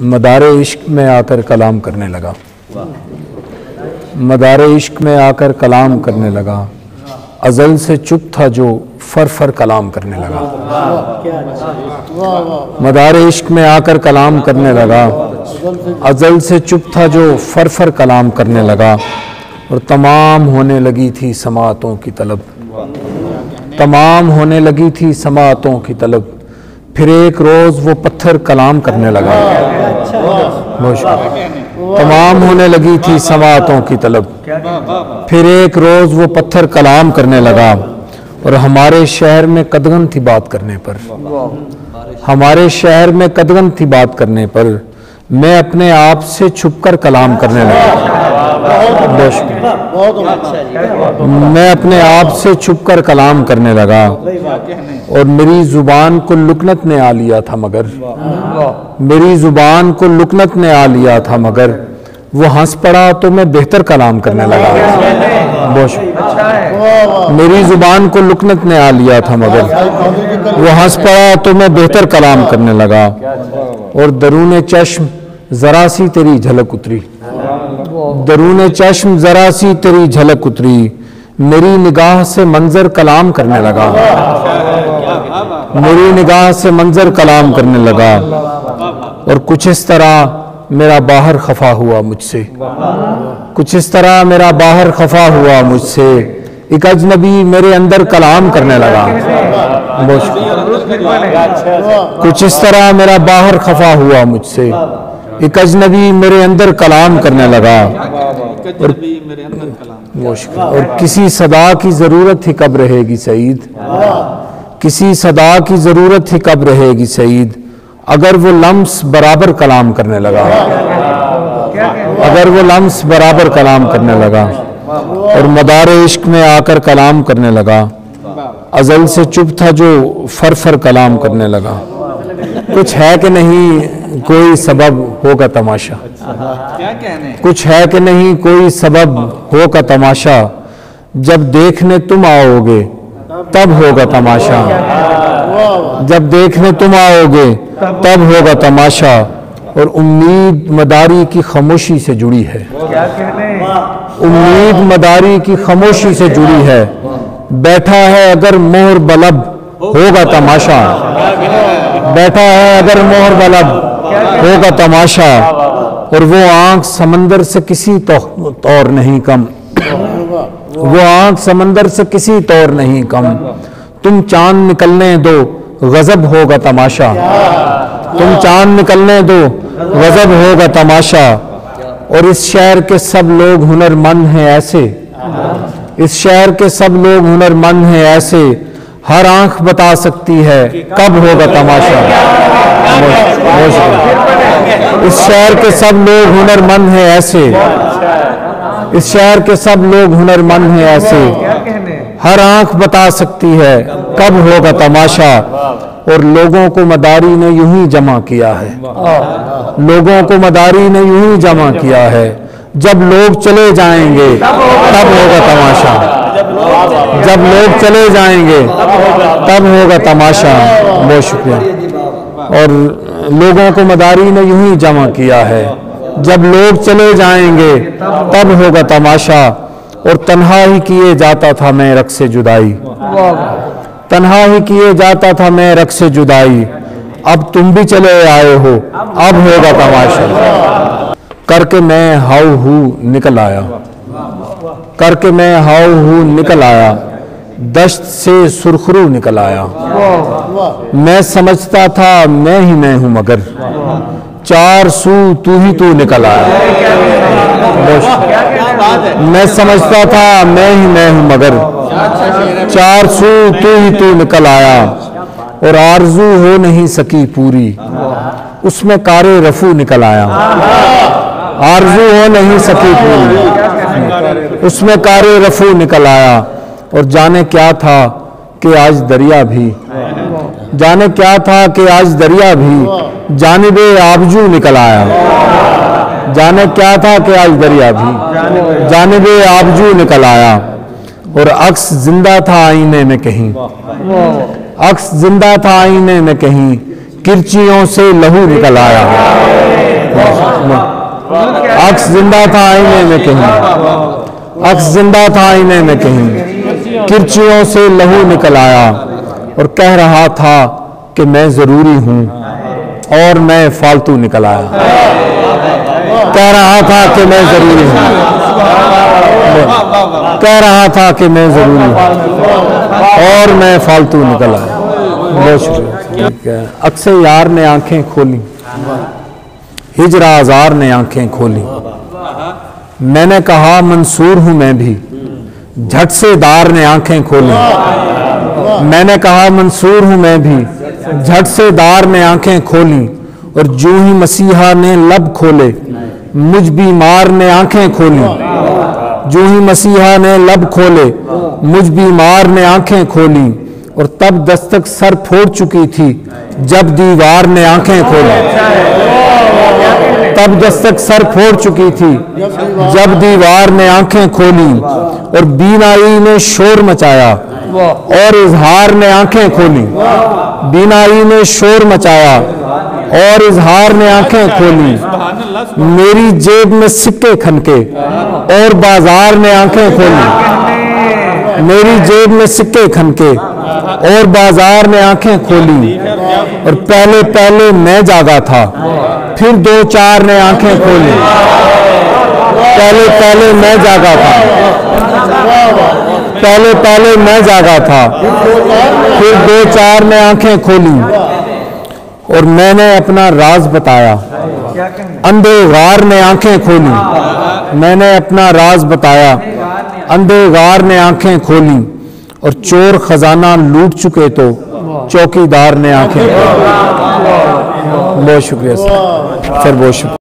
مدار عشق میں آ کر کلام کرنے لگا، مدار عشق میں آ کر کلام کرنے لگا، ازل سے چپ تھا جو فر فر کلام کرنے لگا، مدار عشق میں آ کر کلام کرنے لگا، ازل سے چپ تھا جو فر فر کلام کرنے لگا، اور تمام ہونے لگی تھی سماعتوں کی طلب، تمام ہونے لگی تھی سماعتوں کی طلب، پھر ایک روز وہ پتھر کلام کرنے لگا، تمام ہونے لگی تھی سماعتوں کی طلب، پھر ایک روز وہ پتھر کلام کرنے لگا، اور ہمارے شہر میں قدغن تھی بات کرنے پر، ہمارے شہر میں قدغن تھی بات کرنے پر، میں اپنے آپ سے چھپ کر کلام کرنے لگا، میں اپنے آپ سے چھپ کر کلام کرنے لگا، اور میری زبان کو لکنت نے آ لیا تھا مگر، میری زبان کو لکنت نے آ لیا تھا مگر، وہ ہنس پڑا تو میں بہتر کلام کرنے لگا، میری زبان کو لکنت نے آ لیا تھا مگر، وہ ہنس پڑا تو میں بہتر کلام کرنے لگا، اور درون چشم ذرا سی تیری جھلک اتری، درون چشم ذرا سی تیری جھلک اتری، میری نگاہ سے منظر کلام کرنے لگا، میری نگاہ سے منظر کلام کرنے لگا، اور کچھ اس طرح میرا باہر خفا ہوا مجھ سے، کچھ اس طرح میرا باہر خفا ہوا مجھ سے، ایک اجنبی میرے اندر کلام کرنے لگا، کچھ اس طرح میرا باہر خفا ہوا مجھ سے، ایک اجنبی میرے اندر کلام کرنے لگا، اور کسی صدا کی ضرورت ہی کب رہے گی سعید، کسی صدا کی ضرورت ہی کب رہے گی سعید، اگر وہ لمس برابر کلام کرنے لگا، اگر وہ لمس برابر کلام کرنے لگا، اور مدار عشق میں آ کر کلام کرنے لگا، ازل سے چپ تھا جو فر فر کلام کرنے لگا، کچھ ہے کہ نہیں کوئی سبب ہوگا تماشا، کچھ ہے کہ نہیں کوئی سبب ہوگا تماشا، جب دیکھنے تم آؤ گے تب ہوگا تماشا، جب دیکھنے تم آؤ گے تب ہوگا تماشا، اور امید مداری کی خاموشی سے جڑی ہے، امید مداری کی خاموشی سے جڑی ہے، بیٹھا ہے اگر مہر بلب ہوگا تماشا، بیٹھا ہے اگر مہر بلب ہوگا تماشا، اور وہ آنکھ سمندر سے کسی طور نہیں کم، وہ آنکھ سمندر سے کسی طور نہیں کم، تم چاند نکلنے دو غضب ہوگا تماشا، تم چاند نکلنے دو غضب ہوگا تماشا، اور اس شہر کے سب لوگ ہنر مند ہیں ایسے، اس شہر کے سب لوگ ہنر مند ہیں ایسے، ہر آنکھ بتا سکتی ہے کب ہوگا تماشا، اس شہر کے سب لوگ ہنر مند ہیں ایسے، اس شہر کے سب لوگ ہنر مند ہیں ایسے، ہر آنکھ بتا سکتی ہے کب ہوگا تماشا، اور لوگوں کو مداری نے یوں ہی جمع کیا ہے، لوگوں کو مداری نے یوں ہی جمع کیا ہے، جب لوگ چلے جائیں گے تب ہوگا تماشا، جب لوگ چلے جائیں گے تب ہوگا تماشا، بہت شکریہ، اور لوگوں کو مداری نے یوں ہی جمع کیا ہے، جب لوگ چلے جائیں گے تب ہوگا تماشا، اور تنہا ہی کیے جاتا تھا میں رقص جدائی، تنہا ہی کیے جاتا تھا میں رقص جدائی، اب تم بھی چلے آئے ہو اب ہوگا تماشا، کر کے میں ہاؤ ہو نکل آیا، کر کے میں ہاؤ ہو نکل آیا، دشت سے سرخرو نکل آیا، میں سمجھتا تھا میں ہی میں ہوں مگر چار سو تو ہی تو نکل آیا، میں سمجھتا تھا میں ہی میں ہوں مگر چار سو تو ہی تو نکل آیا، اور آرزو ہو نہیں سکی پوری اس میں کار رفو نکل آیا، آرزو ہو نہیں سکی پوری اس میں کار رفو نکل آیا، اور جانے کیا تھا کہ آج دریا بھی، جانے کیا تھا کہ آج دریا بھی جانب آبجو نکل آیا، جانے کیا تھا کہ آج دریا بھی جانب آبجو نکل آیا، اور عکس زندہ تھا آئینے میں کہیں، عکس زندہ تھا آئینے میں کہیں، کرچیوں سے لہو نکل آیا، عکس زندہ تھا آئینے میں کہیں، عکس زندہ تھا آئینے میں کہیں، کرچیوں سے لہو نکل آیا اور کہہ رہا تھا کہ میں ضروری ہوں اور میں فالتو نکل آیا، کہہ رہا تھا کہ میں ضروری ہوں، کہہ رہا تھا کہ میں ضروری ہوں اور میں فالتو نکل آیا۔ بہت شکریہ۔ عکس یار نے آنکھیں کھولی، ہجر آزار نے آنکھیں کھولی، میں نے کہا منصور ہوں میں بھی، جھٹ سے دار نے آنکھیں کھولی، میں نے کہا منصور ہوں میں بھی، جھٹ سے دار نے آنکھیں کھولی، اور جو ہی مسیحا نے لب کھولے مجھ بیمار نے آنکھیں کھولی، جو ہی مسیحا نے لب کھولے مجھ بیمار نے آنکھیں کھولی، اور تب دستک سر پھوڑ چکی تھی جب دیوار نے آنکھیں کھولی، تب دستک سر پھوڑ چکی تھی جب دیوار نے آنکھیں کھولی، اور بینائی نے شور مچایا اور اظہار نے آنکھیں کھولی، بینائی نے شور مچایا اور اظہار نے آنکھیں کھولی، میری جیب میں سکے کھنکے اور بازار نے آنکھیں کھولی، میری جیب میں سکے کھنکے اور بازار نے آنکھیں کھولی، اور پہلے پہلے میں جاگا تھا پھر دو چار نے آنکھیں کھولی، پہلے پہلے میں جاگا تھا، پہلے پہلے میں جاگا تھا پھر دو چار نے آنکھیں کھولی، اور میں نے اپنا راز بتایا اندھے غار نے آنکھیں کھولی، میں نے اپنا راز بتایا اندھے غار نے آنکھیں کھولی، اور چور خزانہ لوٹ چکے تو چوکیدار نے آنکھیں کھولی۔ بہت شکریہ سر، بہت شکریہ۔